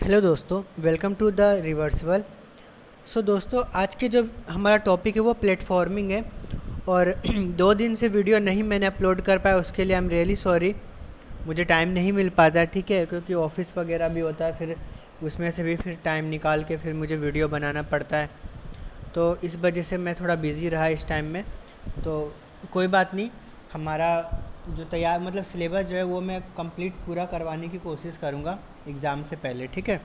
Hello दोस्तों, welcome to the reversible. दोस्तों, आज के जो हमारा टॉपिक है वो प्लेटफॉर्मिंग है। और 2 दिन से वीडियो नहीं मैंने अपलोड कर पाया, उसके लिए आई एम रियली सॉरी। मुझे टाइम नहीं मिल पाता, ठीक है, क्योंकि ऑफिस वगैरह भी होता है, फिर उसमें से भी फिर टाइम निकाल के फिर मुझे वीडियो बनाना पड़ता है। तो इस वजह से मैं थोड़ा बिज़ी रहा इस टाइम में। तो कोई बात नहीं, हमारा जो तैयार मतलब सिलेबस जो है वो मैं कंप्लीट पूरा करवाने की कोशिश करूँगा एग्ज़ाम से पहले, ठीक है।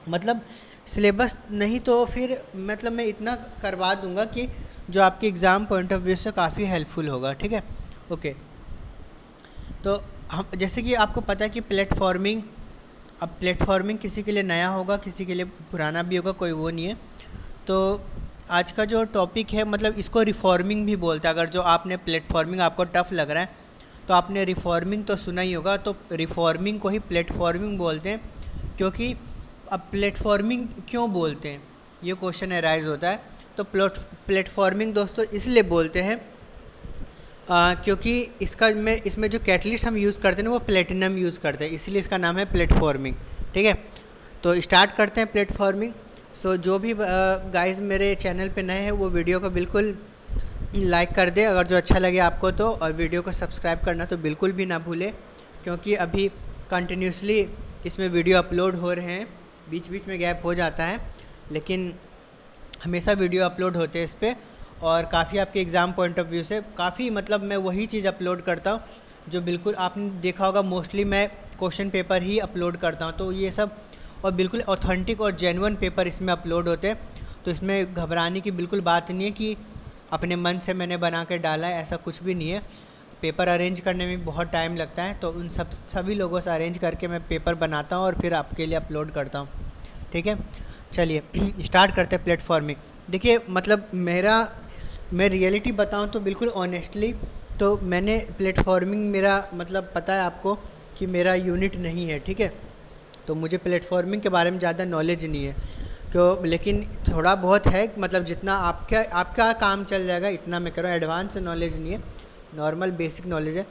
मतलब सिलेबस नहीं तो फिर मतलब मैं इतना करवा दूंगा कि जो आपके एग्ज़ाम पॉइंट ऑफ व्यू से काफ़ी हेल्पफुल होगा, ठीक है। ओके, तो हम जैसे कि आपको पता है कि प्लेटफॉर्मिंग, अब प्लेटफॉर्मिंग किसी के लिए नया होगा, किसी के लिए पुराना भी होगा, कोई वो नहीं है। तो आज का जो टॉपिक है मतलब इसको रिफॉर्मिंग भी बोलते हैं। अगर जो आपने प्लेटफॉर्मिंग आपको टफ़ लग रहा है तो आपने रिफॉर्मिंग तो सुना ही होगा, तो रिफॉर्मिंग को ही प्लेटफॉर्मिंग बोलते हैं। क्योंकि अब प्लेटफॉर्मिंग क्यों बोलते हैं, ये क्वेश्चन अराइज होता है। तो प्लेटफॉर्मिंग दोस्तों इसलिए बोलते हैं क्योंकि इसमें जो कैटलिस्ट हम यूज़ करते हैं ना वो प्लेटिनम यूज़ करते हैं, इसलिए इसका नाम है प्लेटफॉर्मिंग, ठीक है। तो स्टार्ट करते हैं प्लेटफॉर्मिंग। जो भी गाइस मेरे चैनल पे नए हैं वो वीडियो को बिल्कुल लाइक कर दे अगर जो अच्छा लगे आपको तो, और वीडियो को सब्सक्राइब करना तो बिल्कुल भी ना भूलें, क्योंकि अभी कंटिन्यूसली इसमें वीडियो अपलोड हो रहे हैं। बीच बीच में गैप हो जाता है, लेकिन हमेशा वीडियो अपलोड होते हैं इस पर। और काफ़ी आपके एग्ज़ाम पॉइंट ऑफ व्यू से काफ़ी मतलब मैं वही चीज़ अपलोड करता हूँ जो बिल्कुल आपने देखा होगा। मोस्टली मैं क्वेश्चन पेपर ही अपलोड करता हूँ, तो ये सब और बिल्कुल ऑथेंटिक और जेन्युइन पेपर इसमें अपलोड होते हैं। तो इसमें घबराने की बिल्कुल बात नहीं है कि अपने मन से मैंने बना के डाला है, ऐसा कुछ भी नहीं है। पेपर अरेंज करने में बहुत टाइम लगता है, तो उन सभी लोगों से अरेंज करके मैं पेपर बनाता हूँ और फिर आपके लिए अपलोड करता हूँ, ठीक है। चलिए स्टार्ट करते हैं प्लेटफॉर्मिंग। देखिए मतलब मैं रियलिटी बताऊँ तो बिल्कुल ऑनेस्टली, तो मैंने प्लेटफॉर्मिंग मेरा मतलब पता है आपको कि मेरा यूनिट नहीं है, ठीक है। तो मुझे प्लेटफॉर्मिंग के बारे में ज़्यादा नॉलेज नहीं है क्यों, लेकिन थोड़ा बहुत है, मतलब जितना आपका आपका काम चल जाएगा इतना मैं करूँ। एडवांस नॉलेज नहीं है, नॉर्मल बेसिक नॉलेज है।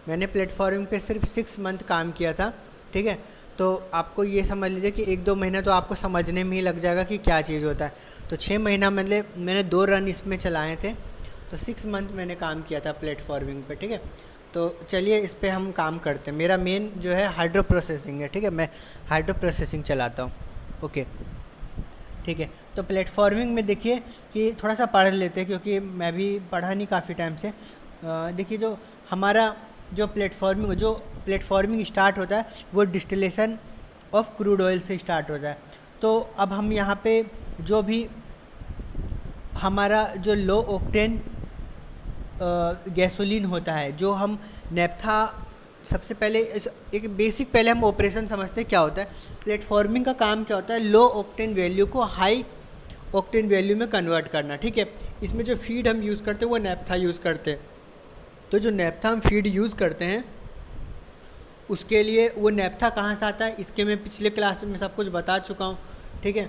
मैंने प्लेटफॉर्मिंग पे सिर्फ 6 मंथ काम किया था, ठीक है। तो आपको ये समझ लीजिए कि 1-2 महीना तो आपको समझने में ही लग जाएगा कि क्या चीज़ होता है। तो 6 महीना मैंने 2 रन इसमें चलाए थे, तो 6 मंथ मैंने काम किया था प्लेटफॉर्मिंग पे, ठीक है। तो चलिए इस पे हम काम करते हैं। मेरा मेन जो है हाइड्रो प्रोसेसिंग है, ठीक है, मैं हाइड्रो प्रोसेसिंग चलाता हूँ। ओके, ठीक है। तो प्लेटफॉर्मिंग में देखिए कि थोड़ा सा पढ़ लेते हैं, क्योंकि मैं भी पढ़ा नहीं काफ़ी टाइम से। देखिए जो हमारा जो प्लेटफॉर्मिंग स्टार्ट होता है वो डिस्टिलेशन ऑफ क्रूड ऑयल से स्टार्ट होता है। तो अब हम यहाँ पे जो भी हमारा जो लो ऑक्टेन गैसोलीन होता है, जो हम नेप्था, सबसे पहले एक बेसिक पहले हम ऑपरेशन समझते हैं क्या होता है। प्लेटफॉर्मिंग का काम क्या होता है, लो ऑक्टेन वैल्यू को हाई ऑक्टेन वैल्यू में कन्वर्ट करना, ठीक है। इसमें जो फीड हम यूज़ करते हैं वो नेप्था यूज़ करते हैं। तो जो नेप्था हम फीड यूज़ करते हैं उसके लिए वो नेप्था कहाँ से आता है, इसके मैं पिछले क्लास में सब कुछ बता चुका हूँ, ठीक है।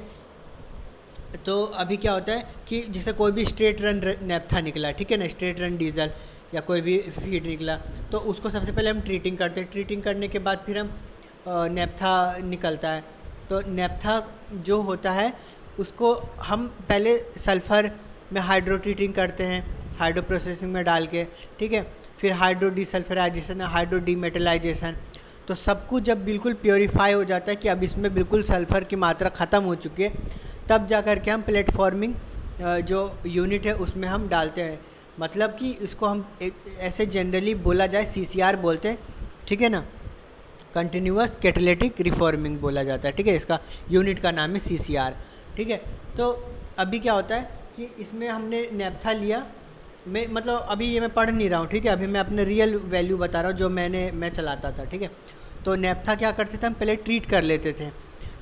तो अभी क्या होता है कि जैसे कोई भी स्ट्रेट रन नेप्था निकला, ठीक है ना, स्ट्रेट रन डीजल या कोई भी फीड निकला, तो उसको सबसे पहले हम ट्रीटिंग करते हैं। ट्रीटिंग करने के बाद फिर हम नेप्था निकलता है। तो नेप्था जो होता है उसको हम पहले सल्फ़र में हाइड्रो ट्रीटिंग करते हैं, हाइड्रो प्रोसेसिंग में डाल के, ठीक है। फिर हाइड्रो डिसल्फराइजेशन, हाइड्रो डीमेटलाइजेशन। तो सब कुछ जब बिल्कुल प्योरीफाई हो जाता है कि अब इसमें बिल्कुल सल्फ़र की मात्रा ख़त्म हो चुकी है, तब जा कर के हम प्लेटफॉर्मिंग जो यूनिट है उसमें हम डालते हैं। मतलब कि इसको हम ऐसे जनरली बोला जाए सीसीआर बोलते हैं, ठीक है ना, कंटिन्यूअस कैटालिटिक रिफॉर्मिंग बोला जाता है, ठीक है। इसका यूनिट का नाम है सीसीआर, ठीक है। तो अभी क्या होता है कि इसमें हमने नेप्था लिया, मैं मतलब अभी ये मैं पढ़ नहीं रहा हूँ, ठीक है, अभी मैं अपने रियल वैल्यू बता रहा हूँ जो मैं चलाता था, ठीक है। तो नेप्था क्या करते थे, हम पहले ट्रीट कर लेते थे।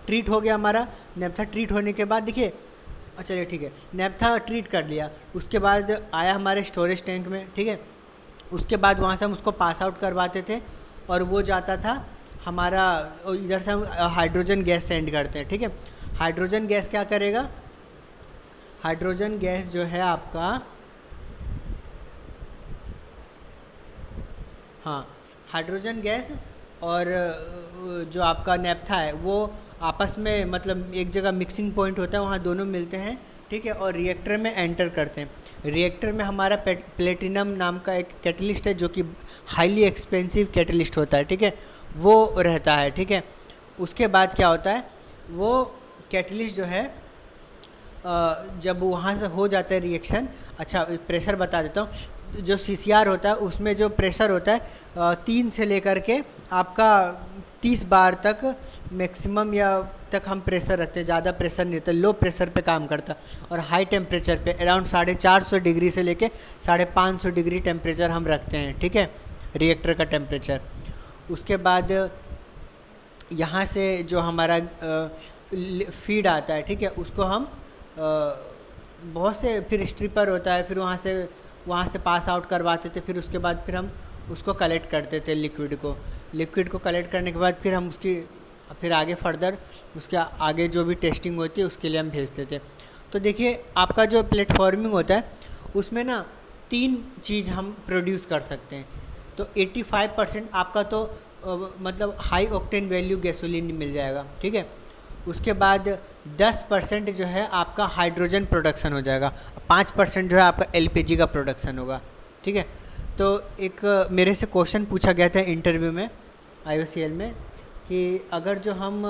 ट्रीट हो गया हमारा नेप्था। ट्रीट होने के बाद देखिए, चलिए ठीक है, नेप्था ट्रीट कर लिया, उसके बाद आया हमारे स्टोरेज टैंक में, ठीक है। उसके बाद वहाँ से हम उसको पास आउट करवाते थे और वो जाता था हमारा, इधर से हम हाइड्रोजन गैस सेंड करते हैं, ठीक है। हाइड्रोजन गैस क्या करेगा, हाइड्रोजन गैस जो है आपका, हाँ, हाइड्रोजन गैस और जो आपका नेप्था है वो आपस में मतलब एक जगह मिक्सिंग पॉइंट होता है, वहाँ दोनों मिलते हैं, ठीक है, और रिएक्टर में एंटर करते हैं। रिएक्टर में हमारा प्लेटिनम नाम का एक कैटलिस्ट है जो कि हाईली एक्सपेंसिव कैटलिस्ट होता है, ठीक है, वो रहता है, ठीक है। उसके बाद क्या होता है, वो कैटलिस्ट जो है जब वहाँ से हो जाता है रिएक्शन, अच्छा प्रेशर बता देता हूँ, जो CCR होता है उसमें जो प्रेशर होता है 3 से लेकर के आपका 30 बार तक मैक्सिमम या तक हम प्रेशर रखते हैं, ज़्यादा प्रेशर नहीं होता, लो प्रेशर पे काम करता। और हाई टेम्परेचर पे अराउंड 450 डिग्री से लेके 550 डिग्री टेम्परेचर हम रखते हैं, ठीक है, रिएक्टर का टेम्परेचर। उसके बाद यहाँ से जो हमारा फीड आता है, ठीक है, उसको हम बहुत से फिर स्ट्रिपर होता है, फिर वहाँ से पास आउट करवाते थे, फिर उसके बाद फिर हम उसको कलेक्ट करते थे लिक्विड को कलेक्ट करने के बाद फिर हम उसकी फिर आगे फर्दर उसके आगे जो भी टेस्टिंग होती है उसके लिए हम भेजते थे। तो देखिए आपका जो प्लेटफॉर्मिंग होता है उसमें ना 3 चीज़ हम प्रोड्यूस कर सकते हैं। तो 85% आपका तो मतलब हाई ऑक्टेन वैल्यू गैसोलीन मिल जाएगा, ठीक है। उसके बाद 10% जो है आपका हाइड्रोजन प्रोडक्शन हो जाएगा, 5% जो है आपका LPG का प्रोडक्शन होगा, ठीक है। तो एक मेरे से क्वेश्चन पूछा गया था इंटरव्यू में IOCL में कि अगर जो हम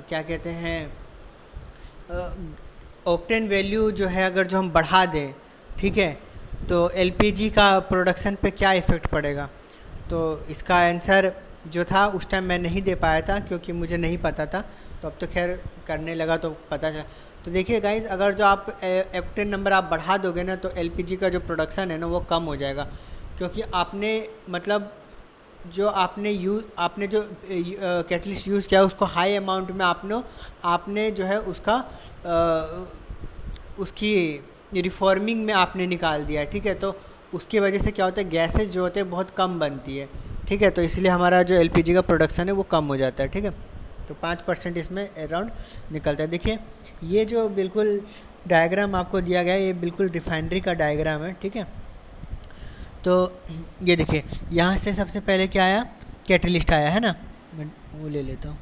क्या कहते हैं ऑक्टेन वैल्यू जो है अगर जो हम बढ़ा दें, ठीक है, तो LPG का प्रोडक्शन पे क्या इफ़ेक्ट पड़ेगा। तो इसका आंसर जो था उस टाइम मैं नहीं दे पाया था क्योंकि मुझे नहीं पता था, तो अब तो खैर करने लगा तो पता चला। तो देखिए गाइज़, अगर जो आप ऑक्टेन नंबर आप बढ़ा दोगे ना तो LPG का जो प्रोडक्शन है ना वो कम हो जाएगा, क्योंकि आपने मतलब जो आपने जो कैटलिस्ट यूज़ किया उसको हाई अमाउंट में आपने जो है उसकी रिफॉर्मिंग में आपने निकाल दिया, ठीक है। तो उसकी वजह से क्या होता है, गैसेज जो होते हैं बहुत कम बनती है, ठीक है, तो इसलिए हमारा जो LPG का प्रोडक्शन है वो कम हो जाता है, ठीक है। तो 5% इसमें अराउंड निकलता है। देखिए ये जो बिल्कुल डायग्राम आपको दिया गया है ये बिल्कुल रिफाइनरी का डायग्राम है, ठीक है। तो ये देखिए यहाँ से सबसे पहले क्या आया, कैटलिस्ट आया है ना, मैं वो ले लेता हूँ,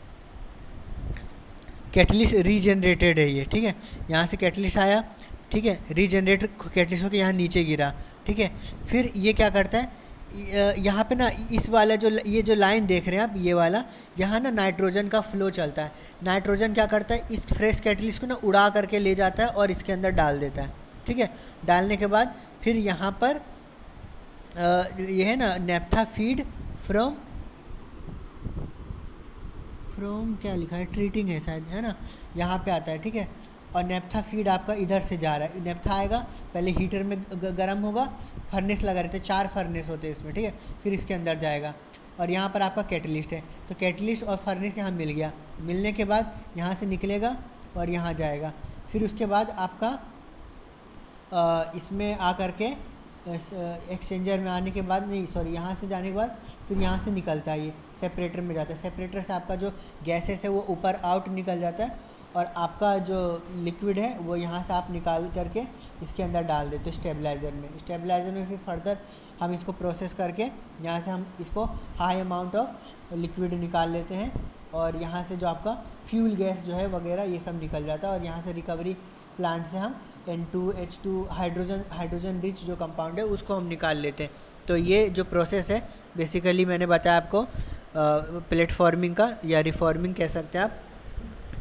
कैटलिस्ट रीजनरेटेड है ये, ठीक है। यहाँ से कैटलिस्ट आया, ठीक है, रीजनरेट कैटलिस्ट होकर यहाँ नीचे गिरा, ठीक है। फिर ये क्या करता है, यहाँ पे ना इस वाला ये जो लाइन देख रहे हैं आप, ये वाला यहाँ ना नाइट्रोजन का फ्लो चलता है। नाइट्रोजन क्या करता है, इस फ्रेश कैटलिस्ट को ना उड़ा करके ले जाता है और इसके अंदर डाल देता है, ठीक है। डालने के बाद फिर यहाँ पर ये है ना नेप्था फीड फ्रॉम क्या लिखा है, ट्रीटिंग है शायद, है ना, यहाँ पे आता है, ठीक है। और नेप्था फीड आपका इधर से जा रहा है, नेप्था आएगा पहले हीटर में गर्म होगा, फर्नेस लगा रहते हैं, 4 फर्नेस होते हैं इसमें, ठीक है, फिर इसके अंदर जाएगा। और यहाँ पर आपका कैटलिस्ट है, तो कैटलिस्ट और फर्नेस यहाँ मिल गया, मिलने के बाद यहाँ से निकलेगा और यहाँ जाएगा। फिर उसके बाद आपका इसमें आ करके एक्सचेंजर में आने के बाद, नहीं सॉरी, यहाँ से जाने के बाद फिर यहाँ से निकलता है, ये सेपरेटर में जाता है। सेपरेटर से आपका जो गैसेस है वो ऊपर आउट निकल जाता है और आपका जो लिक्विड है वो यहाँ से आप निकाल करके इसके अंदर डाल देते हो स्टेबलाइज़र में फिर फर्दर हम इसको प्रोसेस करके यहाँ से हम इसको हाई अमाउंट ऑफ लिक्विड निकाल लेते हैं और यहाँ से जो आपका फ्यूल गैस जो है वगैरह ये सब निकल जाता है और यहाँ से रिकवरी प्लांट से हम N2H2 हाइड्रोजन रिच जो कंपाउंड है उसको हम निकाल लेते हैं। तो ये जो प्रोसेस है बेसिकली मैंने बताया आपको प्लेटफॉर्मिंग का या रिफॉर्मिंग कह सकते हैं आप,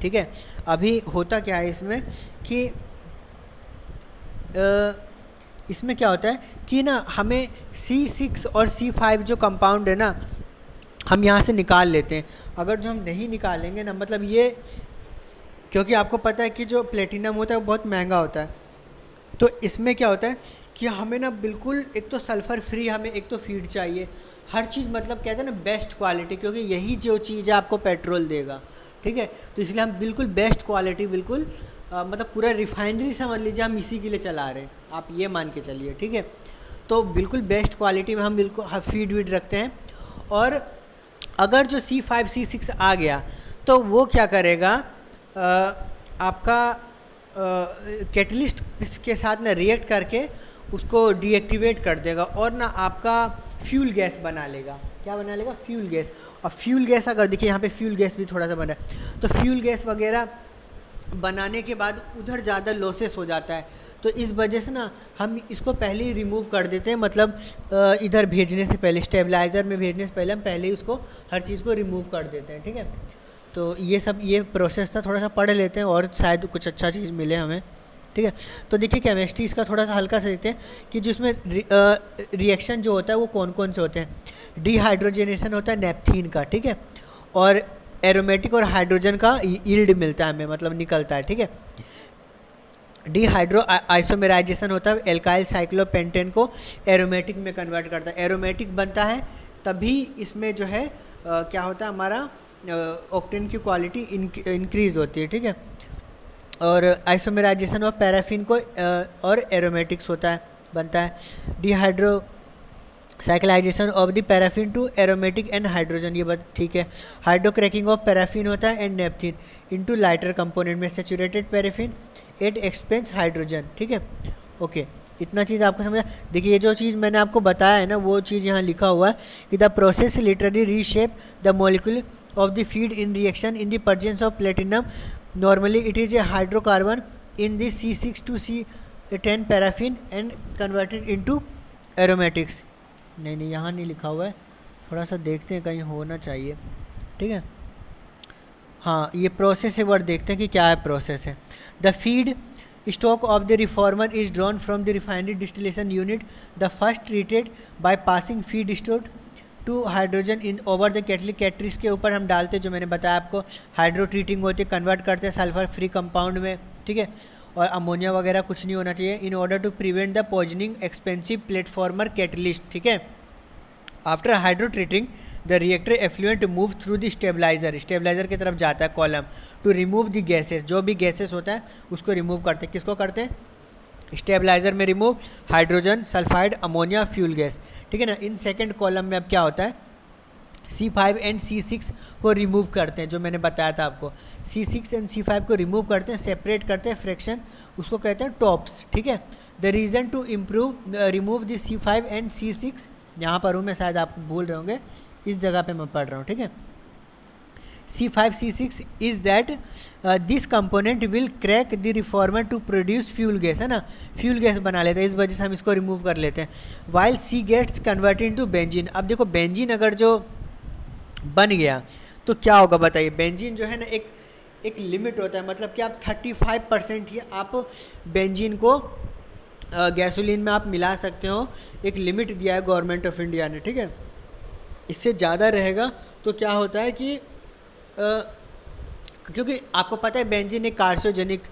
ठीक है। अभी होता क्या है इसमें कि इसमें क्या होता है कि ना हमें C6 और C5 जो कंपाउंड है ना हम यहाँ से निकाल लेते हैं। अगर जो हम नहीं निकालेंगे ना, मतलब ये क्योंकि आपको पता है कि जो प्लेटिनम होता है वो बहुत महंगा होता है, तो इसमें क्या होता है कि हमें ना बिल्कुल एक तो सल्फ़र फ्री हमें एक तो फीड चाहिए, हर चीज़ मतलब कहते हैं ना बेस्ट क्वालिटी, क्योंकि यही जो चीज़ है आपको पेट्रोल देगा, ठीक है। तो इसलिए हम बिल्कुल बेस्ट क्वालिटी बिल्कुल मतलब पूरा रिफाइनरी समझ लीजिए हम इसी के लिए चला रहे हैं, आप ये मान के चलिए, ठीक है। तो बिल्कुल बेस्ट क्वालिटी में हम बिल्कुल फीड वीड रखते हैं। और अगर जो C5 C6 आ गया तो वो क्या करेगा, आपका कैटलिस्ट के साथ में रिएक्ट करके उसको डीएक्टिवेट कर देगा और ना आपका फ्यूल गैस बना लेगा। क्या बना लेगा? Fuel gas. और फ्यूल गैस अगर देखिए यहाँ पे फ्यूल गैस भी थोड़ा सा बना है, तो फ्यूल गैस वगैरह बनाने के बाद उधर ज़्यादा लॉसेस हो जाता है। तो इस वजह से ना हम इसको पहले ही रिमूव कर देते हैं, मतलब इधर भेजने से पहले, स्टेबलाइज़र में भेजने से पहले हम पहले ही उसको हर चीज़ को रिमूव कर देते हैं। ठीक है, तो ये प्रोसेस था, थोड़ा सा पढ़ लेते हैं और शायद कुछ अच्छा चीज़ मिले हमें। ठीक है, तो देखिए केमिस्ट्री इसका थोड़ा सा हल्का से देखते हैं कि जिसमें रिएक्शन जो होता है वो कौन कौन से होते हैं। डिहाइड्रोजनेशन होता है नेपथीन का, ठीक है, और एरोमेटिक और हाइड्रोजन का यील्ड मिलता है हमें, मतलब निकलता है। ठीक है, डिहाइड्रो आइसोमेराइजेशन होता है, एल्काइल साइक्लोपेंटेन को एरोमेटिक में कन्वर्ट करता है। एरोमेटिक बनता है तभी इसमें जो है क्या होता है, हमारा ऑक्टेन की क्वालिटी इंक्रीज होती है। ठीक है, और आइसोमेराइजेशन ऑफ पैराफिन को और एरोमेटिक्स होता है, बनता है। Dehydrocyclization of the paraffin to aromatic and hydrogen, ये बात ठीक है। हाइड्रोक्रैकिंग ऑफ पैराफिन होता है and naphthene into lighter component में saturated paraffin at expense hydrogen. ठीक है, ओके, इतना चीज़ आपको समझा। देखिए ये जो चीज़ मैंने आपको बताया है ना, वो चीज़ यहाँ लिखा हुआ है कि the process literally reshape the molecule of the feed in reaction in the presence of platinum. Normally it is a hydrocarbon in the C6 to C10 paraffin and converted into aromatics. नहीं, यहाँ नहीं लिखा हुआ है, थोड़ा सा देखते हैं, कहीं होना चाहिए। ठीक है, हाँ, ये प्रोसेस है, वर्ड देखते हैं कि क्या है प्रोसेस है। The feed stock of the reformer is drawn from the refinery distillation unit the first treated by passing feed stock to hydrogen in over the catalyst. Catalyst के ऊपर हम डालते हैं, जो मैंने बताया आपको, हाइड्रो ट्रीटिंग होती है, कन्वर्ट करते हैं सल्फर फ्री कंपाउंड में। ठीक है, और अमोनिया वगैरह कुछ नहीं होना चाहिए, in order to prevent the poisoning expensive platformer catalyst. ठीक है, after hydro treating the reactor effluent move through the stabiliser, stabiliser की तरफ जाता है column, to remove the gases, जो भी गैसेस होता है उसको रिमूव करते हैं। किसको करते हैं? स्टेबलाइजर में remove hydrogen sulphide ammonia fuel gas. ठीक है ना, इन सेकेंड कॉलम में अब क्या होता है, C5 एंड C6 को रिमूव करते हैं, जो मैंने बताया था आपको, C6 एंड C5 को रिमूव करते हैं, सेपरेट करते हैं, फ्रैक्शन, उसको कहते हैं टॉप्स। ठीक है, the reason to improve remove the C5 and C6, यहाँ पर हूँ मैं, शायद आप भूल रहे होंगे, इस जगह पे मैं पढ़ रहा हूँ। ठीक है, C5 C6 is that this component will crack the reformer to produce fuel gas, है ना, फ्यूल गैस बना लेते हैं, इस वजह से हम इसको रिमूव कर लेते हैं। While C gets converted into benzene. अब देखो बेंजीन अगर जो बन गया तो क्या होगा बताइए। बेंजीन जो है ना, एक लिमिट होता है, मतलब कि आप 35% ही आप बेंजीन को गैसोलीन में आप मिला सकते हो, एक लिमिट दिया है गवर्नमेंट ऑफ इंडिया ने। ठीक है, इससे ज़्यादा रहेगा तो क्या होता है कि क्योंकि आपको पता है बेंजीन एक कार्सिनोजेनिक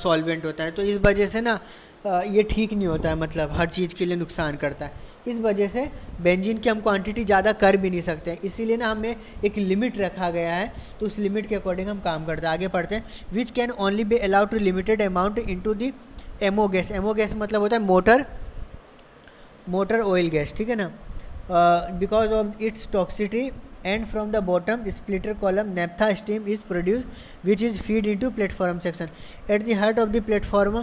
सॉल्वेंट होता है, तो इस वजह से ना ये ठीक नहीं होता है, मतलब हर चीज़ के लिए नुकसान करता है। इस वजह से बेंजीन की हम क्वांटिटी ज़्यादा कर भी नहीं सकते हैं, इसीलिए ना हमें एक लिमिट रखा गया है, तो उस लिमिट के अकॉर्डिंग हम काम करते हैं। आगे पढ़ते हैं, which can only be allowed to limited amount into the MO gas. MO gas मतलब होता है मोटर ऑयल गैस। ठीक है ना, because of its toxicity and from the bottom splitter column naphtha steam is produced which is feed into platform section at the heart of the platform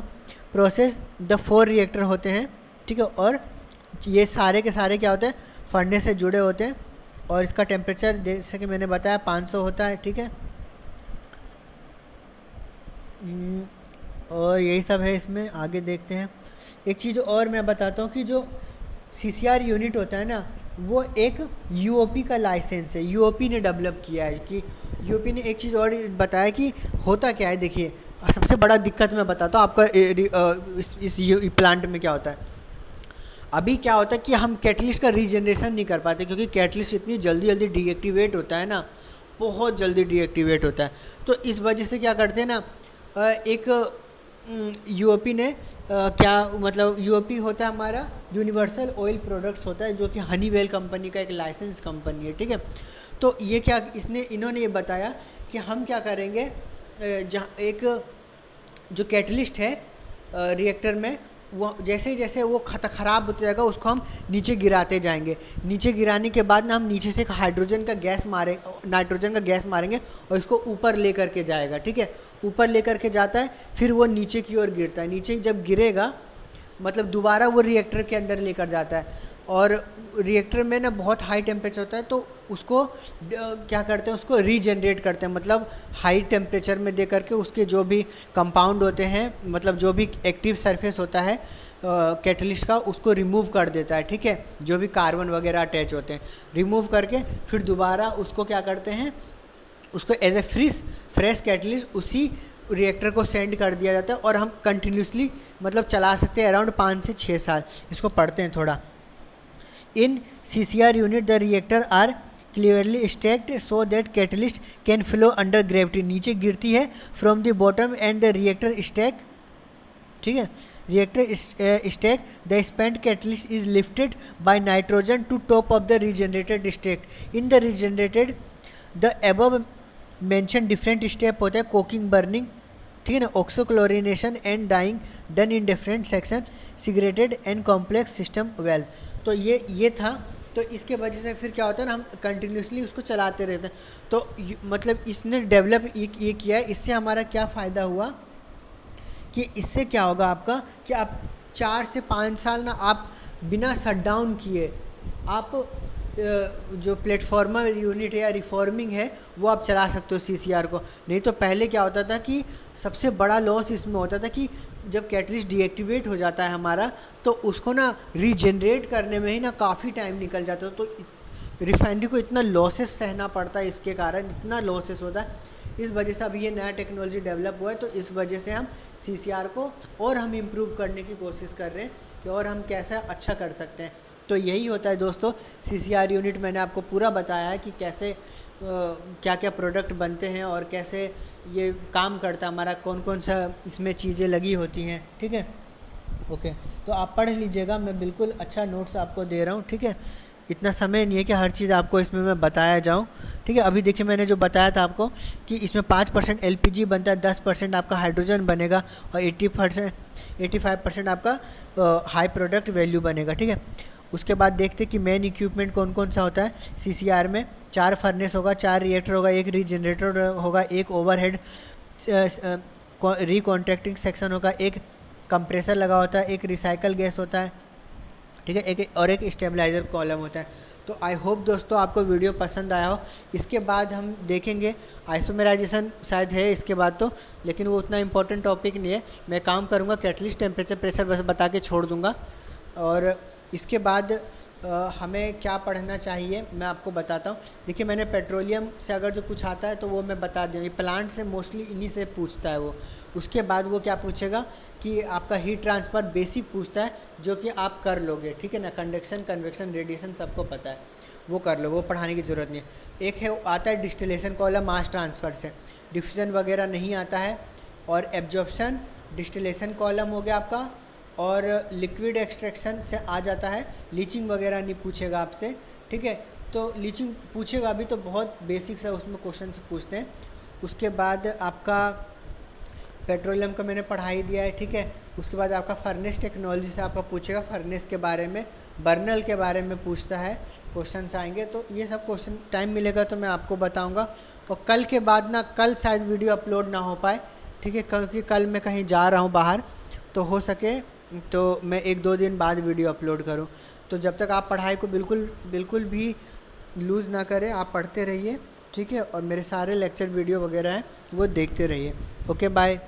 process the 4 reactor होते हैं। ठीक है, और ये सारे के सारे क्या होते हैं, फर्नेस से जुड़े होते हैं, और इसका टेम्परेचर जैसे कि मैंने बताया 500 होता है। ठीक है, और यही सब है इसमें। आगे देखते हैं, एक चीज़ और मैं बताता हूँ कि जो CCR यूनिट होता है ना, वो एक UOP का लाइसेंस है, UOP ने डेवलप किया है। कि UOP ने एक चीज़ और बताया कि होता क्या है, देखिए सबसे बड़ा दिक्कत मैं बताता हूँ आपका इस प्लांट में क्या होता है। अभी क्या होता है कि हम कैटलिस्ट का रीजनरेशन नहीं कर पाते, क्योंकि कैटलिस्ट इतनी जल्दी जल्दी डीएक्टिवेट होता है ना, बहुत जल्दी डीएक्टिवेट होता है। तो इस वजह से क्या करते हैं ना, एक UOP ने क्या मतलब, UOP होता है हमारा यूनिवर्सल ऑयल प्रोडक्ट्स होता है, जो कि हनीवेल कंपनी का एक लाइसेंस कंपनी है। ठीक है, तो ये क्या इन्होंने ये बताया कि हम क्या करेंगे, जहाँ एक जो कैटलिस्ट है रिएक्टर में, वो जैसे जैसे वो ख़राब होता जाएगा उसको हम नीचे गिराते जाएंगे। नीचे गिराने के बाद ना हम नीचे से नाइट्रोजन का गैस मारेंगे और इसको ऊपर ले करके जाएगा। ठीक है, ऊपर ले करके जाता है, फिर वो नीचे की ओर गिरता है। नीचे जब गिरेगा, मतलब दोबारा वो रिएक्टर के अंदर लेकर जाता है। और रिएक्टर में ना बहुत हाई टेम्परेचर होता है, तो उसको क्या करते हैं, उसको रीजनरेट करते हैं, मतलब हाई टेम्परेचर में दे करके उसके जो भी कंपाउंड होते हैं, मतलब जो भी एक्टिव सरफेस होता है कैटलिस्ट का, उसको रिमूव कर देता है। ठीक है, जो भी कार्बन वगैरह अटैच होते हैं रिमूव करके फिर दोबारा उसको क्या करते हैं, उसको एज ए फ्रेश कैटलिस्ट उसी रिएक्टर को सेंड कर दिया जाता है, और हम कंटिन्यूसली मतलब चला सकते हैं अराउंड 5 से 6 साल। इसको पढ़ते हैं थोड़ा। In CCR unit the reactor are clearly stacked so that catalyst can flow under gravity. नीचे गिरती है from the bottom and the reactor stack. ठीक है, reactor stack, the spent catalyst is lifted by nitrogen to top of the regenerated stack. In the regenerated, the above mentioned different step होता है, coking, burning, ठीक है ना, oxochlorination and dyeing done in different section, segregated and complex system valve. तो ये था। तो इसके वजह से फिर क्या होता है ना, हम कंटिन्यूसली उसको चलाते रहते हैं। तो मतलब इसने डेवलप ये किया है। इससे हमारा क्या फ़ायदा हुआ कि इससे क्या होगा आपका, कि आप 4 से 5 साल ना आप बिना शटडाउन किए आप जो प्लेटफॉर्मर यूनिट है या रिफॉर्मिंग है वो आप चला सकते हो CCR को। नहीं तो पहले क्या होता था कि सबसे बड़ा लॉस इसमें होता था कि जब कैटलिस्ट डीएक्टिवेट हो जाता है हमारा, तो उसको ना रीजनरेट करने में ही ना काफ़ी टाइम निकल जाता है। तो रिफाइनरी को इतना लॉसेस सहना पड़ता है, इसके कारण इतना लॉसेस होता है। इस वजह से अभी ये नया टेक्नोलॉजी डेवलप हुआ है। तो इस वजह से हम CCR को और हम इम्प्रूव करने की कोशिश कर रहे हैं कि और हम कैसा अच्छा कर सकते हैं। तो यही होता है दोस्तों, CCR यूनिट मैंने आपको पूरा बताया है कि कैसे क्या क्या प्रोडक्ट बनते हैं और कैसे ये काम करता है हमारा, कौन कौन सा इसमें चीज़ें लगी होती हैं। ठीक है, ओके, तो आप पढ़ लीजिएगा, मैं बिल्कुल अच्छा नोट्स आपको दे रहा हूँ। ठीक है, इतना समय नहीं है कि हर चीज़ आपको इसमें मैं बताया जाऊँ। ठीक है, अभी देखिए मैंने जो बताया था आपको कि इसमें 5% LPG बनता है, 10% आपका हाइड्रोजन बनेगा और 85% आपका हाई प्रोडक्ट वैल्यू बनेगा। ठीक है, उसके बाद देखते कि मेन इक्विपमेंट कौन कौन सा होता है CCR में। 4 फर्नेस होगा, 4 रिएक्टर होगा, 1 रीजनरेटर होगा, 1 ओवरहेड रिकॉन्ट्रैक्टिंग सेक्शन होगा, 1 कंप्रेसर लगा होता है, 1 रिसाइकल गैस होता है। ठीक है, एक स्टेबलाइज़र कॉलम होता है। तो आई होप दोस्तों आपको वीडियो पसंद आया हो। इसके बाद हम देखेंगे आइसोमेराइजेशन शायद है इसके बाद तो, लेकिन वो उतना इंपॉर्टेंट टॉपिक नहीं है। मैं काम करूँगा कैटलिस्ट टेम्परेचर प्रेशर बस बता के छोड़ दूँगा। और इसके बाद हमें क्या पढ़ना चाहिए मैं आपको बताता हूँ। देखिए मैंने पेट्रोलियम से अगर जो कुछ आता है तो वो मैं बता दूँ, ये प्लांट से मोस्टली इन्हीं से पूछता है वो। उसके बाद वो क्या पूछेगा कि आपका हीट ट्रांसफ़र बेसिक पूछता है, जो कि आप कर लोगे। ठीक है ना, कंडक्शन, कन्वेक्शन, रेडिएशन सबको पता है, वो कर लो, वो पढ़ाने की ज़रूरत नहीं है। एक है आता है डिस्टिलेशन कॉलम मास ट्रांसफ़र से, डिफ्यूजन वगैरह नहीं आता है। और एब्जॉर्प्शन डिस्टिलेशन कॉलम हो गया आपका, और लिक्विड एक्सट्रैक्शन से आ जाता है। लीचिंग वगैरह नहीं पूछेगा आपसे। ठीक है, तो लीचिंग पूछेगा अभी तो बहुत बेसिक्स है, उसमें क्वेश्चन से पूछते हैं। उसके बाद आपका पेट्रोलियम का मैंने पढ़ाई दिया है। ठीक है, उसके बाद आपका फर्नेस टेक्नोलॉजी से आपका पूछेगा, फर्नेस के बारे में, बर्नल के बारे में पूछता है, क्वेश्चन आएंगे। तो ये सब क्वेश्चन टाइम मिलेगा तो मैं आपको बताऊंगा। और कल के बाद ना, कल शायद वीडियो अपलोड ना हो पाए। ठीक है, क्योंकि कल मैं कहीं जा रहा हूँ बाहर, तो हो सके तो मैं 1-2 दिन बाद वीडियो अपलोड करूँ। तो जब तक आप पढ़ाई को बिल्कुल भी लूज़ ना करें, आप पढ़ते रहिए। ठीक है, और मेरे सारे लेक्चर वीडियो वगैरह हैं वो देखते रहिए। Okay, bye.